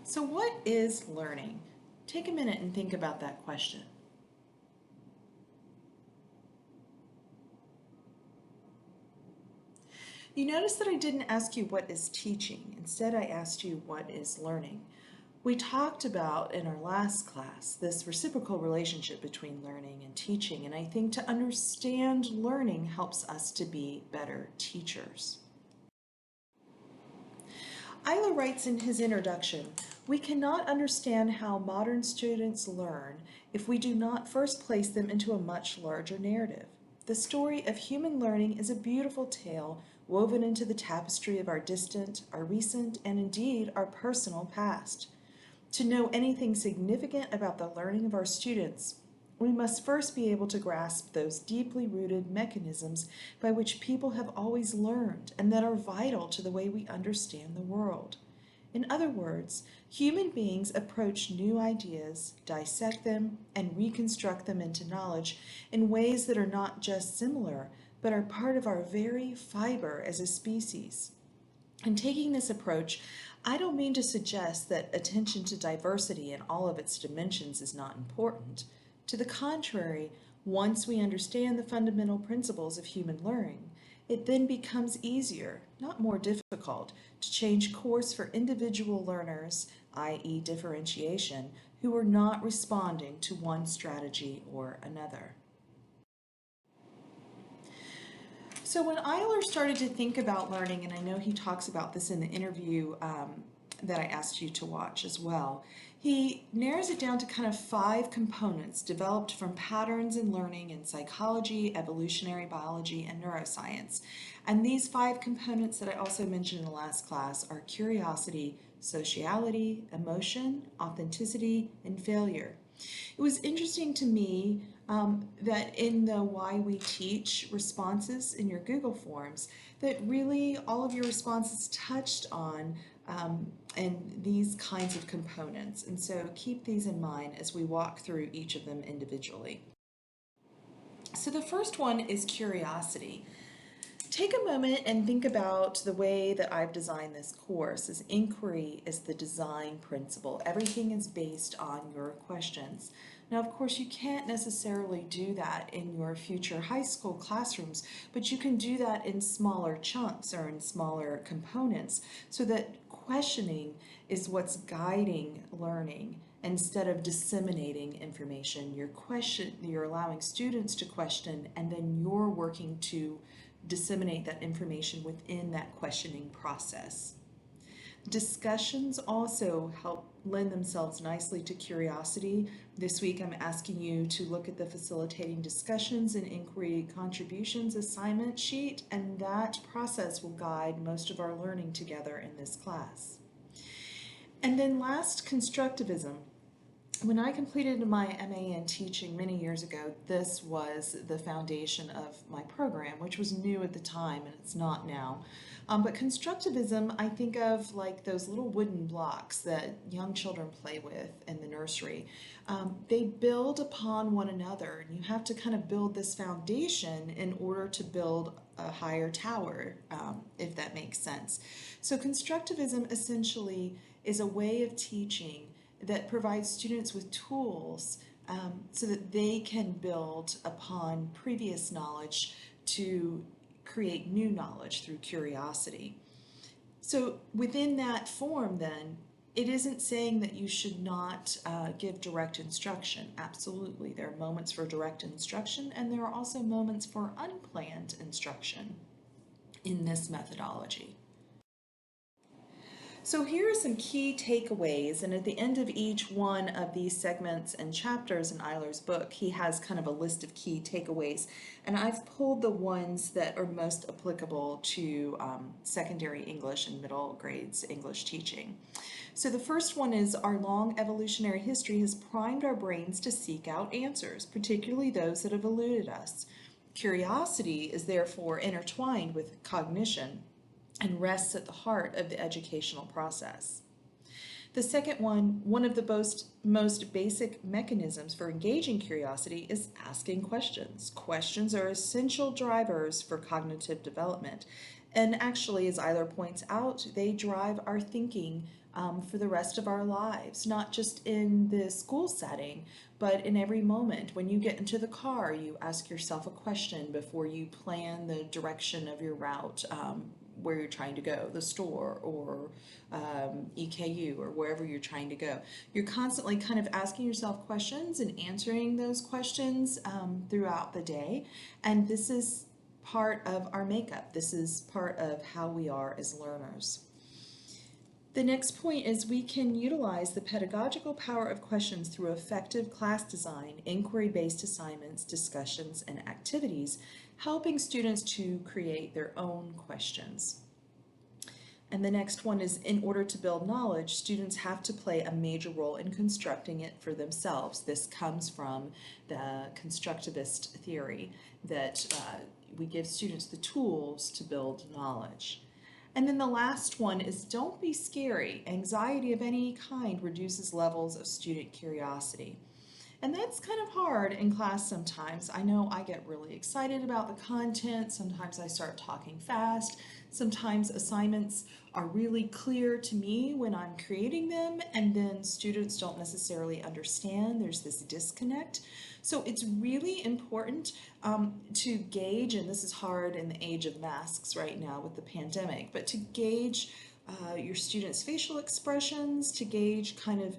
So what is learning? Take a minute and think about that question. You notice that I didn't ask you what is teaching. Instead, I asked you what is learning. We talked about in our last class this reciprocal relationship between learning and teaching, and I think to understand learning helps us to be better teachers. Eiler writes in his introduction, "We cannot understand how modern students learn if we do not first place them into a much larger narrative. The story of human learning is a beautiful tale woven into the tapestry of our distant, our recent, and indeed our personal past. To know anything significant about the learning of our students, we must first be able to grasp those deeply rooted mechanisms by which people have always learned and that are vital to the way we understand the world. In other words, human beings approach new ideas, dissect them, and reconstruct them into knowledge in ways that are not just similar, but are part of our very fiber as a species. In taking this approach, I don't mean to suggest that attention to diversity in all of its dimensions is not important. To the contrary, once we understand the fundamental principles of human learning, it then becomes easier, not more difficult, to change course for individual learners, i.e., differentiation, who are not responding to one strategy or another. So when Eiler started to think about learning, and I know he talks about this in the interview that I asked you to watch as well, he narrows it down to kind of 5 components developed from patterns in learning in psychology, evolutionary biology, and neuroscience. And these 5 components that I also mentioned in the last class are curiosity, sociality, emotion, authenticity, and failure. It was interesting to me that in the Why We Teach responses in your Google Forms, that really all of your responses touched on and these kinds of components. And so keep these in mind as we walk through each of them individually. So the first one is curiosity. Take a moment and think about the way that I've designed this course, as inquiry is the design principle. Everything is based on your questions. Now, of course, you can't necessarily do that in your future high school classrooms, but you can do that in smaller chunks or in smaller components so that questioning is what's guiding learning instead of disseminating information. You're allowing students to question, and then you're working to disseminate that information within that questioning process. Discussions also help lend themselves nicely to curiosity. This week I'm asking you to look at the facilitating discussions and inquiry contributions assignment sheet, and that process will guide most of our learning together in this class. And then last, constructivism. When I completed my MA in teaching many years ago, this was the foundation of my program, which was new at the time and it's not now. But constructivism, I think of like those little wooden blocks that young children play with in the nursery. They build upon one another, and you have to kind of build this foundation in order to build a higher tower, if that makes sense. So constructivism essentially is a way of teaching that provides students with tools so that they can build upon previous knowledge to create new knowledge through curiosity. So within that form then, it isn't saying that you should not give direct instruction. Absolutely, there are moments for direct instruction, and there are also moments for unplanned instruction in this methodology. So here are some key takeaways, and at the end of each one of these segments and chapters in Eiler's book, he has kind of a list of key takeaways, and I've pulled the ones that are most applicable to secondary English and middle grades English teaching. So the first one is our long evolutionary history has primed our brains to seek out answers, particularly those that have eluded us. Curiosity is therefore intertwined with cognition and rests at the heart of the educational process. The second one of the most basic mechanisms for engaging curiosity is asking questions. Questions are essential drivers for cognitive development. And actually, as Eiler points out, they drive our thinking for the rest of our lives, not just in the school setting, but in every moment. When you get into the car, you ask yourself a question before you plan the direction of your route, where you're trying to go, the store or EKU or wherever you're trying to go. You're constantly kind of asking yourself questions and answering those questions throughout the day. And this is part of our makeup. This is part of how we are as learners. The next point is we can utilize the pedagogical power of questions through effective class design, inquiry-based assignments, discussions, and activities, helping students to create their own questions. And the next one is, in order to build knowledge, students have to play a major role in constructing it for themselves. This comes from the constructivist theory that we give students the tools to build knowledge. And then the last one is, don't be scary. Anxiety of any kind reduces levels of student curiosity. And that's kind of hard in class sometimes. I know I get really excited about the content. Sometimes I start talking fast. Sometimes assignments are really clear to me when I'm creating them, and then students don't necessarily understand. There's this disconnect. So it's really important to gauge, and this is hard in the age of masks right now with the pandemic, but to gauge your students' facial expressions, to gauge kind of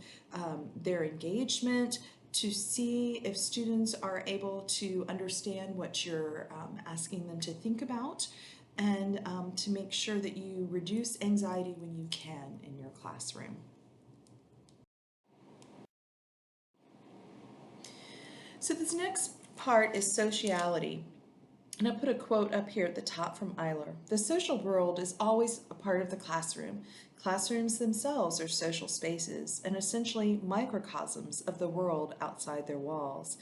their engagement, to see if students are able to understand what you're asking them to think about, and to make sure that you reduce anxiety when you can in your classroom. So this next part is sociality. And I put a quote up here at the top from Eiler. The social world is always a part of the classroom. Classrooms themselves are social spaces and essentially microcosms of the world outside their walls.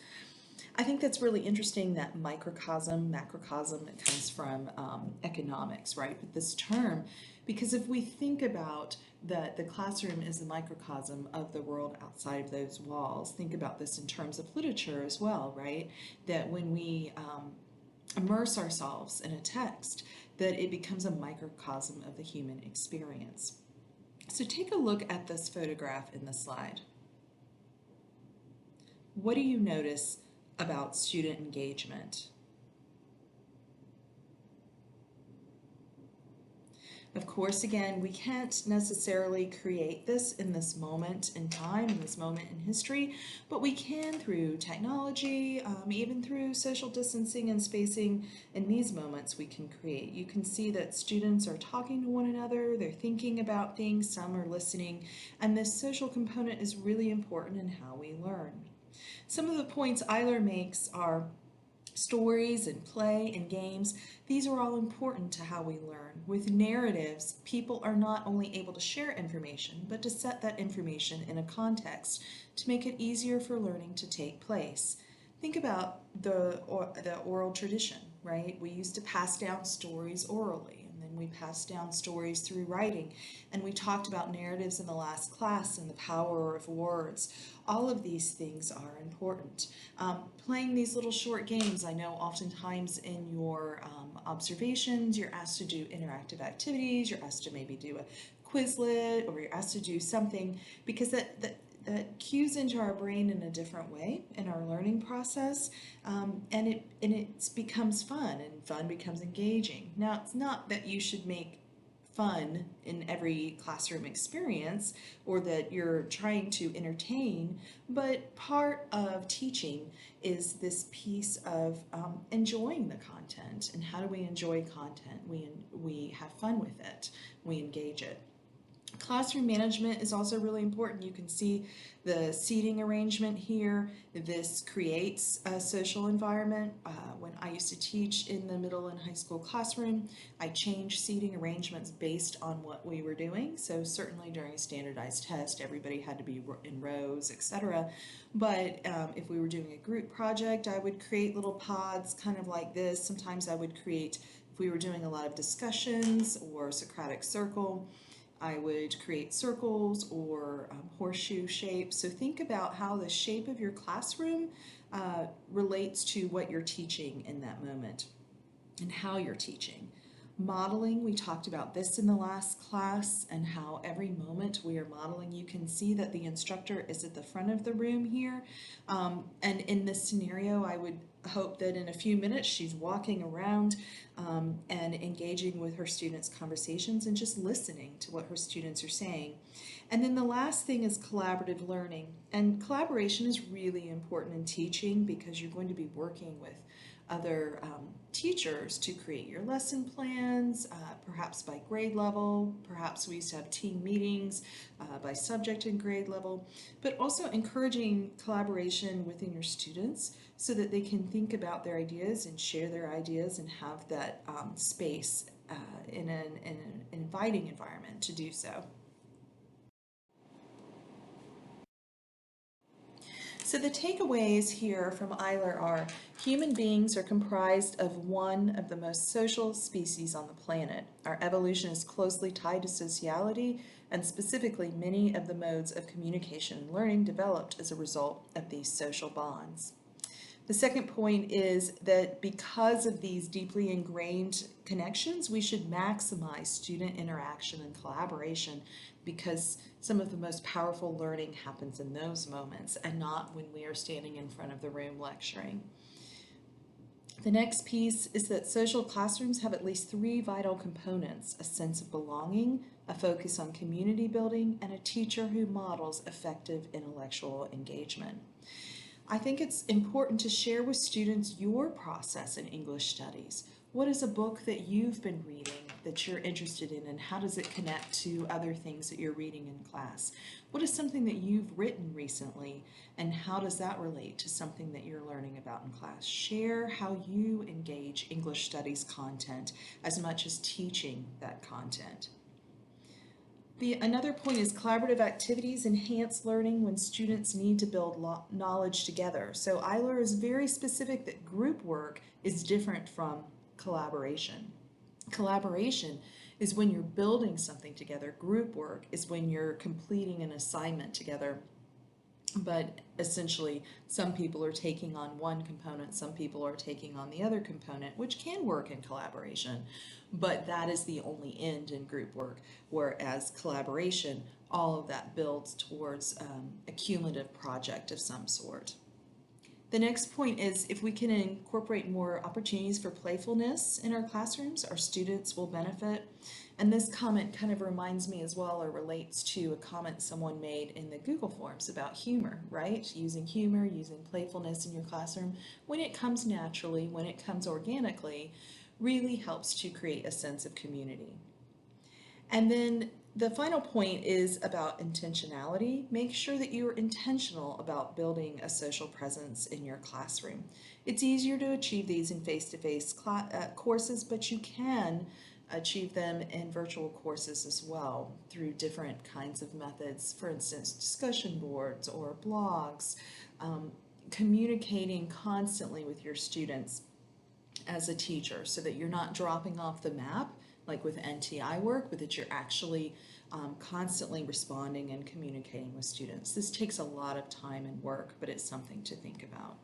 I think that's really interesting, that microcosm, macrocosm, it comes from economics, right? But this term, because if we think about that the classroom is a microcosm of the world outside of those walls, think about this in terms of literature as well, right? That when we immerse ourselves in a text, that it becomes a microcosm of the human experience. So take a look at this photograph in the slide. What do you notice about student engagement? Of course, again, we can't necessarily create this in this moment in time, in this moment in history, but we can through technology, even through social distancing and spacing. In these moments we can create. You can see that students are talking to one another, they're thinking about things, some are listening, and this social component is really important in how we learn. Some of the points Eiler makes are stories and play and games. These are all important to how we learn. With narratives, people are not only able to share information, but to set that information in a context to make it easier for learning to take place. Think about the oral tradition, right? We used to pass down stories orally, and then we passed down stories through writing, and we talked about narratives in the last class and the power of words. All of these things are important. Playing these little short games, I know oftentimes in your observations you're asked to do interactive activities, you're asked to maybe do a Quizlet, or you're asked to do something, because that cues into our brain in a different way in our learning process, and it becomes fun, and fun becomes engaging. Now, it's not that you should make fun in every classroom experience or that you're trying to entertain, but part of teaching is this piece of enjoying the content. And how do we enjoy content? We have fun with it, we engage it. Classroom management is also really important. You can see the seating arrangement here. This creates a social environment. When I used to teach in the middle and high school classroom, I changed seating arrangements based on what we were doing. So certainly during a standardized test, everybody had to be in rows, etc. But if we were doing a group project, I would create little pods kind of like this. Sometimes I would create, if we were doing a lot of discussions or Socratic circle, I would create circles or horseshoe shapes. So think about how the shape of your classroom relates to what you're teaching in that moment and how you're teaching. Modeling, we talked about this in the last class and how every moment we are modeling, you can see that the instructor is at the front of the room here. And in this scenario, I would hope that in a few minutes she's walking around and engaging with her students' conversations and just listening to what her students are saying. And then the last thing is collaborative learning. And collaboration is really important in teaching because you're going to be working with other teachers to create your lesson plans, perhaps by grade level. Perhaps we used to have team meetings by subject and grade level, but also encouraging collaboration within your students so that they can think about their ideas and share their ideas and have that space in an inviting environment to do so. So the takeaways here from Eiler are human beings are comprised of one of the most social species on the planet. Our evolution is closely tied to sociality, and specifically many of the modes of communication and learning developed as a result of these social bonds. The second point is that because of these deeply ingrained connections, we should maximize student interaction and collaboration because some of the most powerful learning happens in those moments and not when we are standing in front of the room lecturing. The next piece is that social classrooms have at least 3 vital components: a sense of belonging, a focus on community building, and a teacher who models effective intellectual engagement. I think it's important to share with students your process in English studies. What is a book that you've been reading that you're interested in, and how does it connect to other things that you're reading in class? What is something that you've written recently, and how does that relate to something that you're learning about in class? Share how you engage English studies content as much as teaching that content. Another point is collaborative activities enhance learning when students need to build knowledge together. So Eiler is very specific that group work is different from collaboration. Collaboration is when you're building something together. Group work is when you're completing an assignment together. But essentially, some people are taking on one component, some people are taking on the other component, which can work in collaboration, but that is the only end in group work, whereas collaboration, all of that builds towards a cumulative project of some sort. The next point is if we can incorporate more opportunities for playfulness in our classrooms, our students will benefit. And this comment kind of reminds me as well, or relates to a comment someone made in the Google Forms about humor, right? Using humor, using playfulness in your classroom when it comes naturally, when it comes organically, really helps to create a sense of community. And then the final point is about intentionality. Make sure that you are intentional about building a social presence in your classroom. It's easier to achieve these in face-to-face courses, but you can achieve them in virtual courses as well through different kinds of methods, for instance, discussion boards or blogs, communicating constantly with your students as a teacher so that you're not dropping off the map like with NTI work, but that you're actually constantly responding and communicating with students. This takes a lot of time and work, but it's something to think about.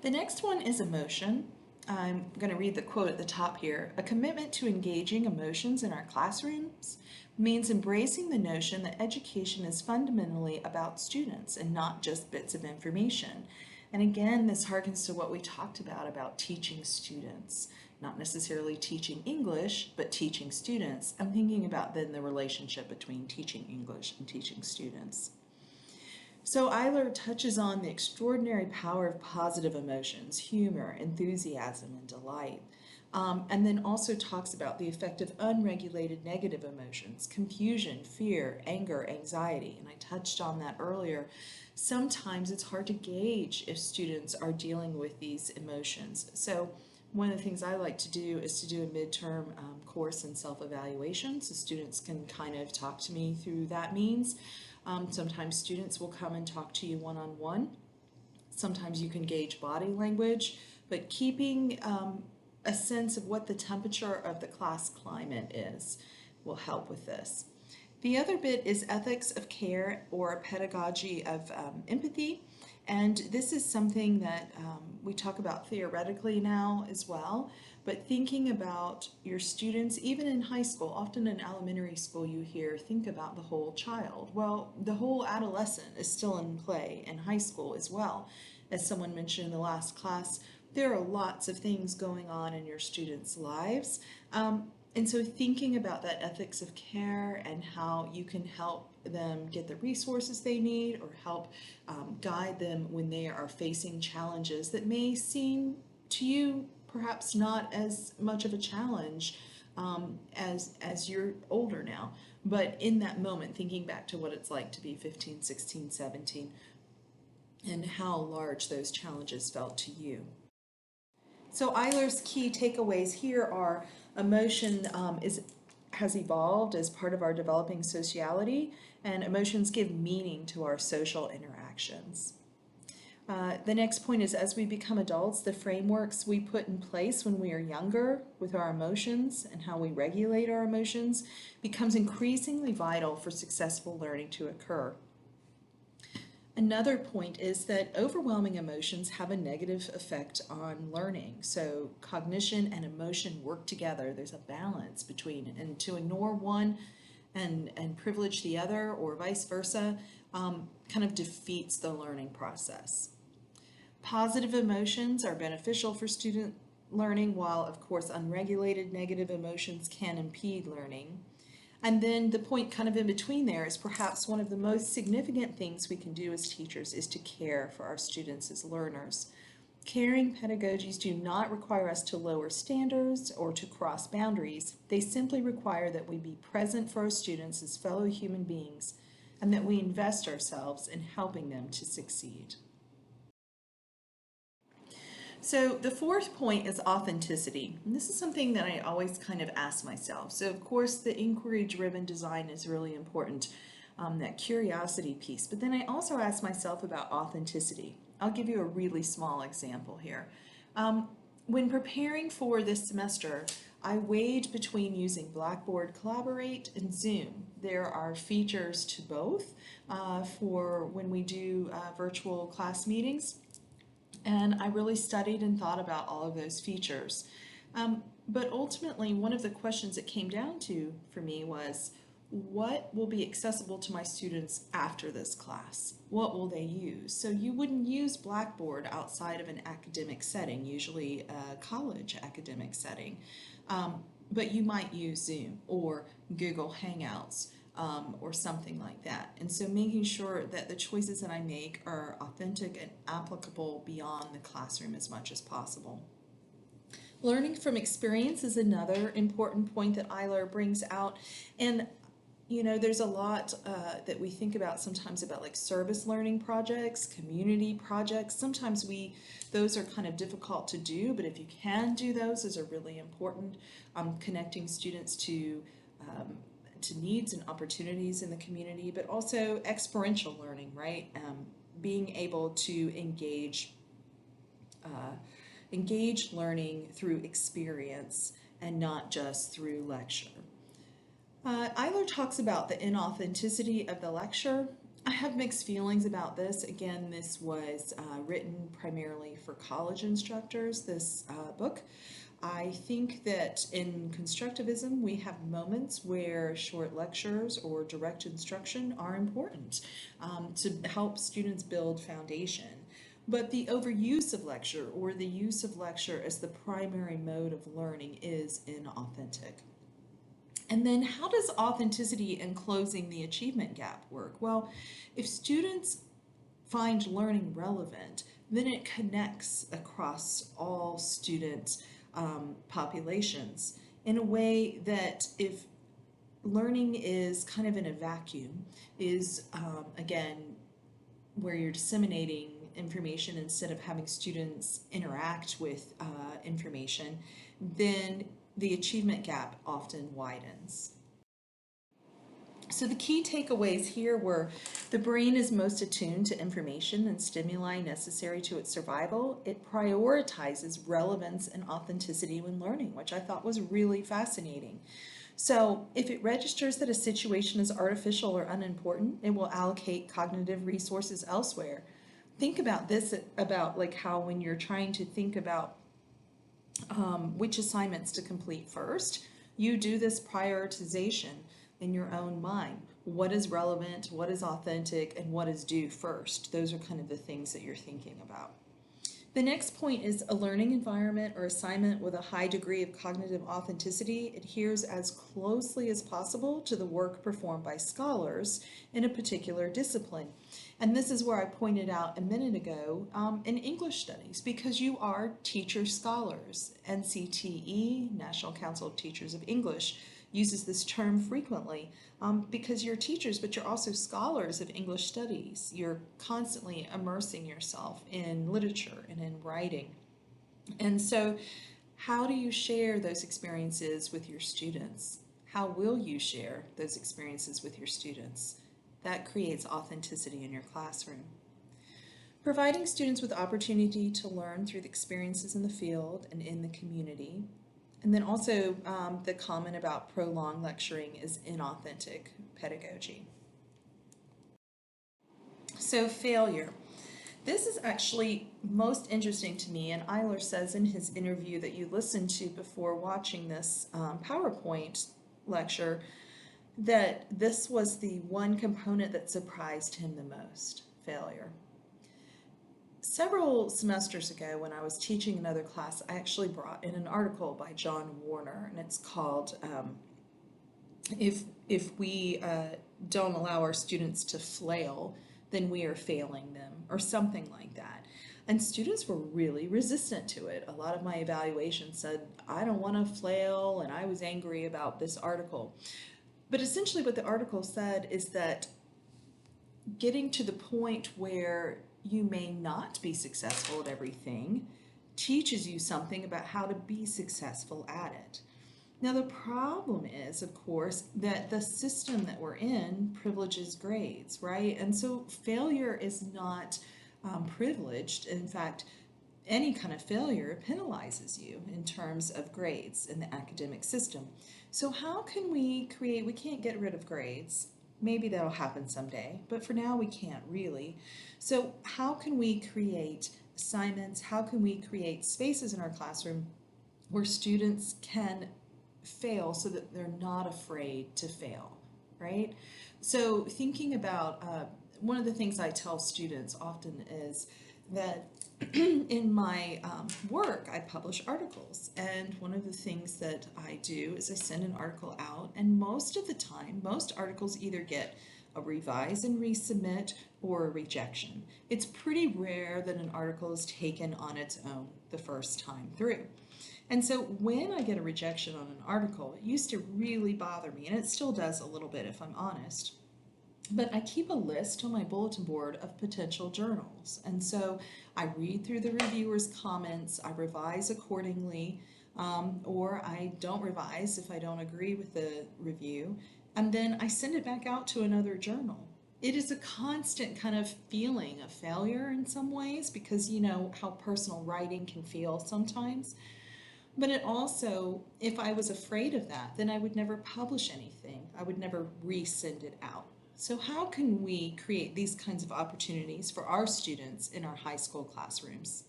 The next one is emotion. I'm going to read the quote at the top here. A commitment to engaging emotions in our classrooms means embracing the notion that education is fundamentally about students and not just bits of information. And again, this harkens to what we talked about teaching students, not necessarily teaching English, but teaching students. I'm thinking about then the relationship between teaching English and teaching students. So Eiler touches on the extraordinary power of positive emotions, humor, enthusiasm, and delight. And then also talks about the effect of unregulated negative emotions, confusion, fear, anger, anxiety. And I touched on that earlier. Sometimes it's hard to gauge if students are dealing with these emotions. So one of the things I like to do is to do a midterm course in self-evaluation so students can kind of talk to me through that means. Sometimes students will come and talk to you one-on-one. Sometimes you can gauge body language, but keeping a sense of what the temperature of the class climate is will help with this. The other bit is ethics of care or pedagogy of empathy. And this is something that we talk about theoretically now as well, but thinking about your students, even in high school, often in elementary school you hear, think about the whole child. Well, the whole adolescent is still in play in high school as well. As someone mentioned in the last class, there are lots of things going on in your students' lives. And so thinking about that ethics of care and how you can help them get the resources they need or help guide them when they are facing challenges that may seem to you perhaps not as much of a challenge as you're older now. But in that moment, thinking back to what it's like to be 15, 16, 17, and how large those challenges felt to you. So Eiler's key takeaways here are emotion has evolved as part of our developing sociality, and emotions give meaning to our social interactions. The next point is, as we become adults, the frameworks we put in place when we are younger with our emotions and how we regulate our emotions becomes increasingly vital for successful learning to occur. Another point is that overwhelming emotions have a negative effect on learning. So cognition and emotion work together. There's a balance between, and to ignore one and privilege the other or vice versa kind of defeats the learning process. Positive emotions are beneficial for student learning, while of course unregulated negative emotions can impede learning. And then the point kind of in between there is perhaps one of the most significant things we can do as teachers is to care for our students as learners. Caring pedagogies do not require us to lower standards or to cross boundaries. They simply require that we be present for our students as fellow human beings and that we invest ourselves in helping them to succeed. So the fourth point is authenticity. And this is something that I always kind of ask myself. So of course the inquiry-driven design is really important, that curiosity piece. But then I also ask myself about authenticity. I'll give you a really small example here. When preparing for this semester, I weighed between using Blackboard Collaborate and Zoom. There are features to both for when we do virtual class meetings. And I really studied and thought about all of those features. But ultimately, one of the questions it came down to for me was, what will be accessible to my students after this class? What will they use? So you wouldn't use Blackboard outside of an academic setting, usually a college academic setting. But you might use Zoom or Google Hangouts. Or something like that. And so making sure that the choices that I make are authentic and applicable beyond the classroom as much as possible. Learning from experience is another important point that Eiler brings out. And you know, there's a lot that we think about sometimes about like service learning projects, community projects. Sometimes those are kind of difficult to do, but if you can do those are really important. Connecting students to needs and opportunities in the community, but also experiential learning, right? Being able to engage learning through experience and not just through lecture. Eiler talks about the inauthenticity of the lecture. I have mixed feelings about this. Again, this was written primarily for college instructors, this book. I think that in constructivism we have moments where short lectures or direct instruction are important to help students build foundation. But the overuse of lecture or the use of lecture as the primary mode of learning is inauthentic. And then how does authenticity in closing the achievement gap work? Well, if students find learning relevant, then it connects across all student populations in a way that if learning is kind of in a vacuum, is again where you're disseminating information instead of having students interact with information, then the achievement gap often widens. So the key takeaways here were the brain is most attuned to information and stimuli necessary to its survival. It prioritizes relevance and authenticity when learning, which I thought was really fascinating. So if it registers that a situation is artificial or unimportant, it will allocate cognitive resources elsewhere. think about this, about like how when you're trying to think about which assignments to complete first, you do this prioritization in your own mind. What is relevant, what is authentic, and what is due first? Those are kind of the things that you're thinking about. The next point is a learning environment or assignment with a high degree of cognitive authenticity adheres as closely as possible to the work performed by scholars in a particular discipline. And this is where I pointed out a minute ago in English studies, because you are teacher scholars. NCTE, National Council of Teachers of English, uses this term frequently because you're teachers, but you're also scholars of English studies. You're constantly immersing yourself in literature and in writing. And so, how do you share those experiences with your students? How will you share those experiences with your students? That creates authenticity in your classroom. Providing students with opportunity to learn through the experiences in the field and in the community. And then also the comment about prolonged lecturing is inauthentic pedagogy. So failure. This is actually most interesting to me, and Eiler says in his interview that you listened to before watching this PowerPoint lecture that this was the one component that surprised him the most, failure. Several semesters ago, when I was teaching another class, I actually brought in an article by John Warner, and it's called If We Don't Allow Our Students to Flail, Then We Are Failing Them, or something like that. And students were really resistant to it. A lot of my evaluations said, I don't want to flail, and I was angry about this article. But essentially what the article said is that getting to the point where you may not be successful at everything teaches you something about how to be successful at it. Now, the problem is, of course, that the system that we're in privileges grades, right? And so failure is not privileged. In fact, any kind of failure penalizes you in terms of grades in the academic system. So how can we can't get rid of grades. Maybe that'll happen someday, but for now we can't really. So how can we create assignments? How can we create spaces in our classroom where students can fail so that they're not afraid to fail, right? So thinking about, one of the things I tell students often is that in my work, I publish articles, and one of the things that I do is I send an article out, and most of the time, most articles either get a revise and resubmit or a rejection. It's pretty rare that an article is taken on its own the first time through. And so when I get a rejection on an article, it used to really bother me, and it still does a little bit if I'm honest. But I keep a list on my bulletin board of potential journals. And so I read through the reviewer's comments, I revise accordingly, or I don't revise if I don't agree with the review, and then I send it back out to another journal. It is a constant kind of feeling of failure in some ways, because you know how personal writing can feel sometimes. But it also, if I was afraid of that, then I would never publish anything. I would never resend it out. So how can we create these kinds of opportunities for our students in our high school classrooms?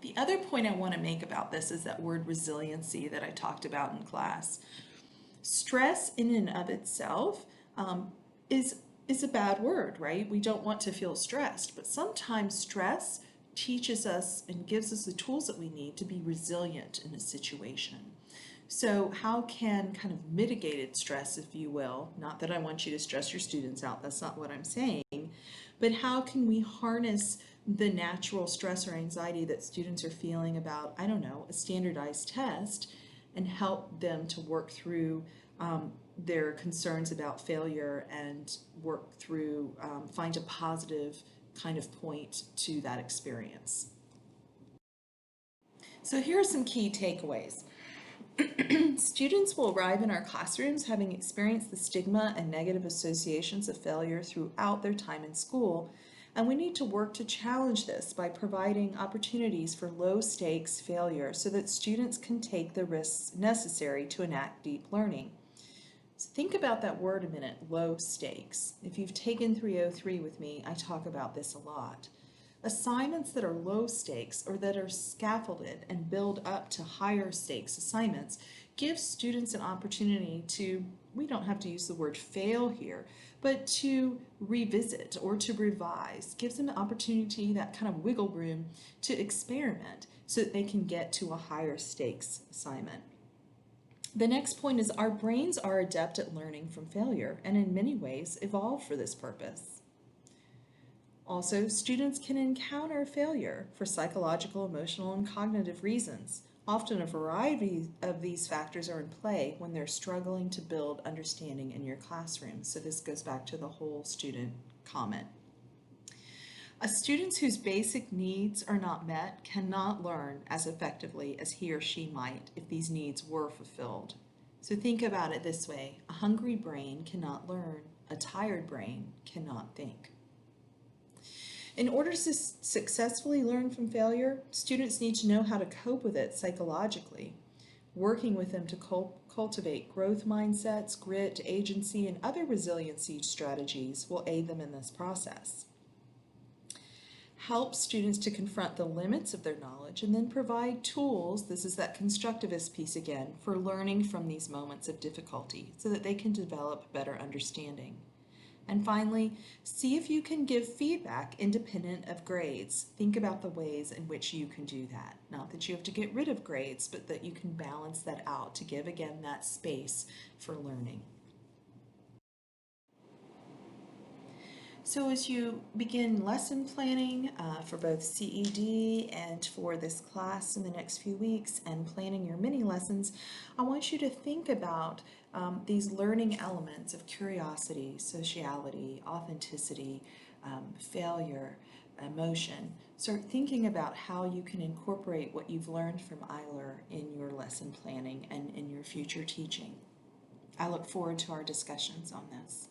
The other point I want to make about this is that word resiliency that I talked about in class. Stress in and of itself is a bad word, right? We don't want to feel stressed, but sometimes stress teaches us and gives us the tools that we need to be resilient in a situation. So how can kind of mitigated stress, if you will, not that I want you to stress your students out, that's not what I'm saying, but how can we harness the natural stress or anxiety that students are feeling about, I don't know, a standardized test, and help them to work through their concerns about failure and work through, find a positive kind of point to that experience. So here are some key takeaways. Students will arrive in our classrooms having experienced the stigma and negative associations of failure throughout their time in school, and we need to work to challenge this by providing opportunities for low-stakes failure so that students can take the risks necessary to enact deep learning. So think about that word a minute, low stakes. If you've taken 303 with me, I talk about this a lot. Assignments that are low stakes or that are scaffolded and build up to higher stakes assignments give students an opportunity to, we don't have to use the word fail here, but to revisit or to revise, gives them an opportunity, that kind of wiggle room to experiment so that they can get to a higher stakes assignment. The next point is our brains are adept at learning from failure and in many ways evolved for this purpose. Also, students can encounter failure for psychological, emotional, and cognitive reasons. Often a variety of these factors are in play when they're struggling to build understanding in your classroom. So this goes back to the whole student comment. Students whose basic needs are not met cannot learn as effectively as he or she might if these needs were fulfilled. So think about it this way: a hungry brain cannot learn, a tired brain cannot think. In order to successfully learn from failure, students need to know how to cope with it psychologically. Working with them to cultivate growth mindsets, grit, agency, and other resiliency strategies will aid them in this process. Help students to confront the limits of their knowledge and then provide tools, this is that constructivist piece again, for learning from these moments of difficulty so that they can develop better understanding. And finally, see if you can give feedback independent of grades. Think about the ways in which you can do that. Not that you have to get rid of grades, but that you can balance that out to give, again, that space for learning. So as you begin lesson planning for both CED and for this class in the next few weeks and planning your mini lessons, I want you to think about these learning elements of curiosity, sociality, authenticity, failure, emotion. Start thinking about how you can incorporate what you've learned from Eiler in your lesson planning and in your future teaching. I look forward to our discussions on this.